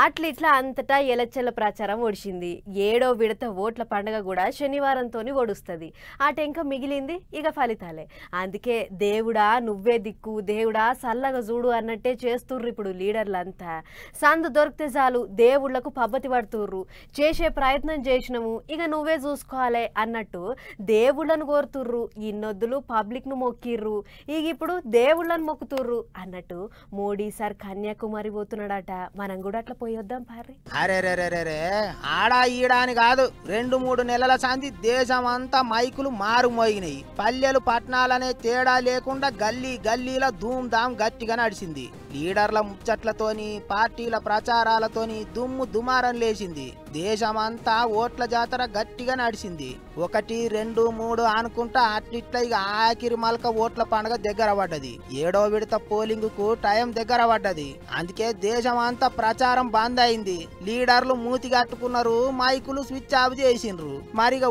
అట్లిట్లా అంతటా ఎలచ్చల ప్రచారం ఒడిచింది. ఏడో విడత ఓట్ల పండుగ కూడా శనివారంతోని ఒడుస్తుంది. ఆ టెంక మిగిలింది ఇక ఫలితాలే. అందుకే దేవుడా నువ్వే దిక్కు, దేవుడా సల్లగా చూడు అన్నట్టే చేస్తుర్రు ఇప్పుడు లీడర్లంతా. సందు దొరికితే చాలు దేవుళ్లకు పబ్బతి పడుతుర్రు. చేసే ప్రయత్నం చేసినము ఇక నువ్వే చూసుకోవాలి అన్నట్టు దేవుళ్ళను కోరుతుర్రు. ఇన్నొద్దులు పబ్లిక్ను మొక్కిర్రు, ఇక ఇప్పుడు దేవుళ్ళను మొక్కుతుర్రు అన్నట్టు మోడీ సార్ కన్యాకుమారి పోతున్నాడట. మనం కూడా అట్లా పోయొద్దాం పారి. అరే ఆడా ఈడా అని కాదు, 2-3 నెలల సంది దేశం అంతా మైకులు మారు మోగినాయి. పల్లెలు పట్టణాలనే తేడా లేకుండా గల్లీ గల్లీల ధూమ్ ధామ్ గట్టిగా నడిచింది. లీడర్ల ముచ్చట్లతోని పార్టీల ప్రచారాలతోని దుమ్ము దుమారం లేచింది. దేశమంతా ఓట్ల జాతర గట్టిగా నడిచింది. 1, 2, 3 అనుకుంటా అట్లిట్లా ఇక ఆఖరి మల్క ఓట్ల పండుగ దగ్గర పడ్డది. 7వ విడత పోలింగ్ కు టైం దగ్గర పడ్డది. అందుకే దేశం అంతా ప్రచారం బంద్ అయింది. లీడర్లు మూతి కట్టుకున్నారు, మైకులు స్విచ్ ఆఫ్ చేసిండ్రు. మరిగా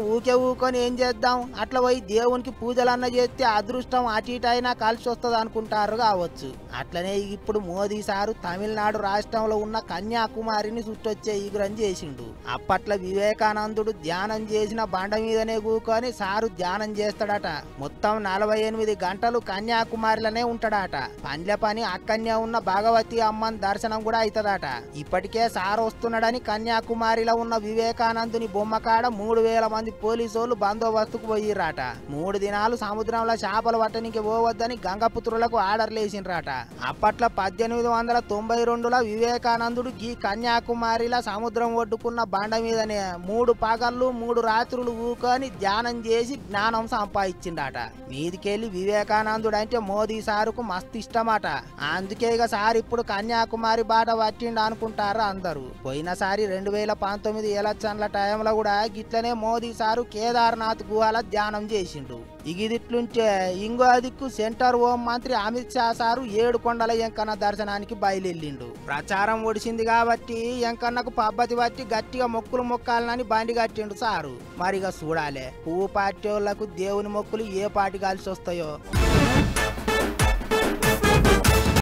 ఊకొని ఏం చేద్దాం, అట్లా పోయి దేవునికి పూజలన్న చేస్తే అదృష్టం అటు ఇటు అయినా కలిసి వస్తుంది అనుకుంటారు కావచ్చు. అట్లనే ఇప్పుడు మోదీ సారు తమిళనాడు రాష్ట్రంలో ఉన్న కన్యాకుమారిని చుట్టొచ్చే ఈగురం చేసిండు. అప్పట్లో వివేకానందుడు ధ్యానం చేసిన బండ మీదనే కూకొని సారు ధ్యానం చేస్తాడట. మొత్తం 48 గంటలు కన్యాకుమారిలోనే ఉంటాడట. పండ్ల పని అక్కడనే ఉన్న భగవతి అమ్మన్ దర్శనం కూడా అవుతుందట. ఇప్పటికే సారు వస్తున్నాడని కన్యాకుమారిలో ఉన్న వివేకానందుని బొమ్మకాడ 3000 మంది పోలీసోళ్లు బందోబస్తుకు పోయిర్రాట. 3 దినాలు సముద్రంలో చేపలు పట్టనికి పోవద్దని గంగపుత్రులకు ఆర్డర్లు వేసిండ్రాట. అప్పట్లో 1892లో వివేకానందుడు ఈ కన్యాకుమారిలో సముద్రం ఒడ్డుకున్న బండ మీదనే 3 పగళ్ళు 3 రాత్రులు ఊకొని ధ్యానం చేసి జ్ఞానం సంపాదించిండట. మీదికెళ్ళి వివేకానందుడు అంటే మోదీ సారుకు మస్తు ఇష్టమట. అందుకే ఇక సార్ ఇప్పుడు కన్యాకుమారి బాట పట్టిండు అనుకుంటారు అందరూ. పోయినసారి 2019 ఎలక్షన్ల టైంలో కూడా గిట్లనే మోదీ సారు కేదార్నాథ్ గుహల ధ్యానం చేసిండు. ఇగిదిట్లుంటే ఇంకో దిక్కు సెంటర్ హోం మంత్రి అమిత్ షా సారు 7 కొండల ఎంకన్న దర్శనానికి బయలుదేరిండు. ప్రచారం ఒడిసింది కాబట్టి ఎంకన్నకు పబ్బతి పట్టి గట్టిగా మొక్కులు మొక్కాలని బండి కట్టిండు సారు. మరిగా చూడాలే పువ్వు పార్టీ వాళ్లకు దేవుని మొక్కులు ఏ పాటి కలిసి వస్తాయో.